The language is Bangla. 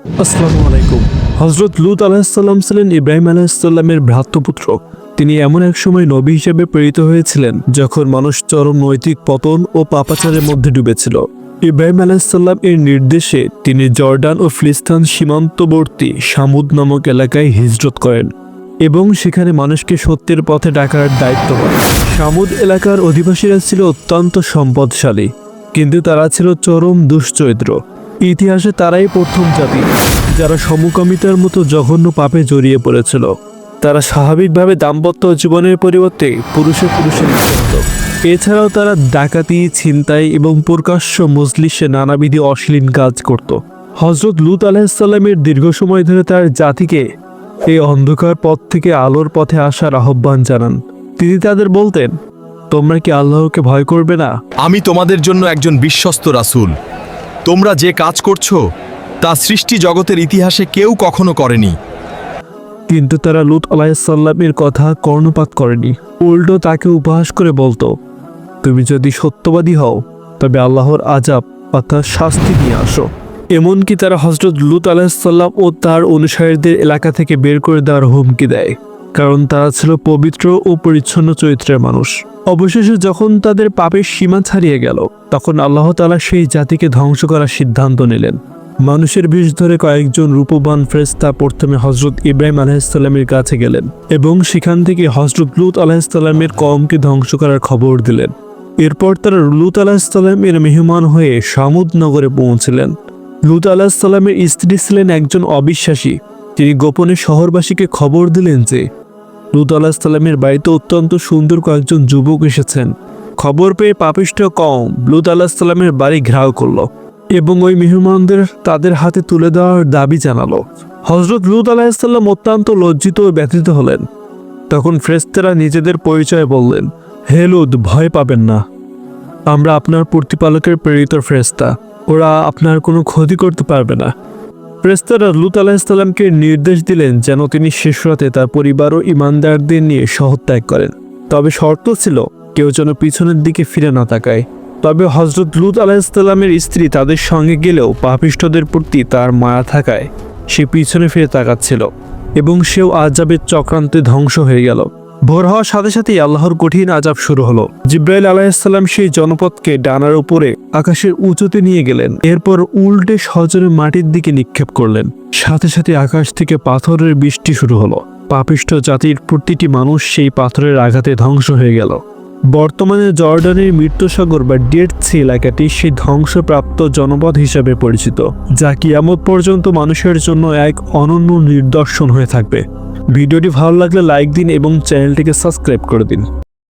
আসসালামু আলাইকুম। হযরত লূত আলাইহিসসালাম ছিলেন ইব্রাহিম আলাইহিসসালামের ভ্রাতুপুত্র। তিনি এমন এক সময় নবী হিসেবে প্রেরিত হয়েছিলেন যখন মানুষ চরম নৈতিক পতন ও পাপাচারের মধ্যে ডুবেছিল। ইব্রাহিম আলাইহিসসালাম এর নির্দেশে তিনি জর্ডান ও ফিলিস্তিন সীমান্তবর্তী সামুদ নামক এলাকায় হিজরত করেন এবং সেখানে মানুষকে সত্যের পথে ডাকার দায়িত্ব পান। সামুদ এলাকার অধিবাসীরা ছিল অত্যন্ত সম্পদশালী, কিন্তু তারা ছিল চরম দুশ্চরিত্র। ইতিহাসে তারাই প্রথম জাতি যারা সমকামিতার মতো জঘন্য পাপে জড়িয়ে পড়েছিল। তারা স্বাভাবিকভাবে দাম্পত্য জীবনের পরিবর্তে পুরুষে লিপ্ত। এছাড়াও তারা ডাকাতি, ছিনতাই এবং প্রকাশ্য মজলিসে নানাবিধি অশ্লীল কাজ করত। হযরত লূত আলাইহিসসালামের দীর্ঘ সময় ধরে তার জাতিকে এই অন্ধকার পথ থেকে আলোর পথে আসার আহ্বান জানান। তিনি তাদের বলতেন, তোমরা কি আল্লাহকে ভয় করবে না? আমি তোমাদের জন্য একজন বিশ্বস্ত রাসূল। তোমরা যে কাজ করছো তা সৃষ্টি জগতের ইতিহাসে কেউ কখনো করেনি। কিন্তু তারা লূত আলাইহিসসালামের কথা কর্ণপাত করেনি। উল্টো তাকে উপহাস করে বলতো, তুমি যদি সত্যবাদী হও তবে আল্লাহর আযাব অর্থাৎ শাস্তি নিয়ে আসো। এমনকি তারা হযরত লূত আলাইহিসসালাম ও তার অনুসারীদের এলাকা থেকে বের করে দেওয়ার হুমকি দেয়, কারণ তারা ছিল পবিত্র ও পরিচ্ছন্ন চরিত্রের মানুষ। অবশেষে যখন তাদের পাপের সীমা ছাড়িয়ে গেল, তখন আল্লাহ তাআলা সেই জাতিকে ধ্বংস করার সিদ্ধান্ত নিলেন। মানুষের বেশ ধরে কয়েকজন রূপবান ফেরেশতা প্রথমে হযরত ইব্রাহিম আলাইহিসসালামের কাছে গেলেন এবং সেখান থেকে হযরত লূত আলাইহিসসালামের কওমকে ধ্বংস করার খবর দিলেন। এরপর তারা লূত আলাইহিসসালামের মেহমান হয়ে সামুদ নগরে পৌঁছলেন। লূত আলাইহিসসালামের স্ত্রী ছিলেন একজন অবিশ্বাসী। তিনি গোপনে শহরবাসীকে খবর দিলেন যে লূত আলাইহিসসালামের বাড়িতে অত্যন্ত সুন্দর কয়েকজন যুবক এসেছেন। খবর পেয়ে পাপিষ্ঠ কওম লূত আলাইহিসসালামের বাড়ি ঘেরাও করল এবং ওই মেহমানদের তাদের হাতে তুলে দেওয়ার দাবি জানালো। হযরত লূত আলাইহিসসালাম অত্যন্ত লজ্জিত ও ব্যথিত হলেন। তখন ফেরেশতারা নিজেদের পরিচয় বললেন, হে লূত, ভয় পাবেন না, আমরা আপনার প্রতিপালকের প্রেরিত ফেরেশতা। ওরা আপনার কোনো ক্ষতি করতে পারবে না। ফেরেশতারা লূত আলাইহিসসালামকে নির্দেশ দিলেন যেন তিনি শেষ রাতে তার পরিবার ও ঈমানদারদের নিয়ে শহর ত্যাগ করেন। তবে শর্ত ছিল কেউ যেন পিছনের দিকে ফিরে না তাকায়। তবে হযরত লূত আলাইহিসসালামের স্ত্রী তাদের সঙ্গে গেলেও পাপিষ্ঠদের প্রতি তার মায়া থাকায় সে পিছনে ফিরে তাকাচ্ছিল এবং সেও আযাবের চক্রান্তে ধ্বংস হয়ে গেল। ভোর হওয়ার সাথে সাথেই আল্লাহর কঠিন আযাব শুরু হলো। জিবরাইল আলাইহিসসালাম সেই জনপদকে ডানার উপরে আকাশের উঁচুতে নিয়ে গেলেন। এরপর উল্টে সজোরে মাটির দিকে নিক্ষেপ করলেন। সাথে সাথে আকাশ থেকে পাথরের বৃষ্টি শুরু হলো। পাপিষ্ঠ জাতির প্রতিটি মানুষ সেই পাথরের আঘাতে ধ্বংস হয়ে গেল। বর্তমানে জর্ডানের মৃত্যুসাগর বা ডেড সি এলাকাটি সেই ধ্বংসপ্রাপ্ত জনপদ হিসাবে পরিচিত, যা কিয়ামত পর্যন্ত মানুষের জন্য এক অনন্য নিদর্শন হয়ে থাকবে। ভিডিওটি ভালো লাগলে লাইক দিন এবং চ্যানেলটিকে সাবস্ক্রাইব করে দিন।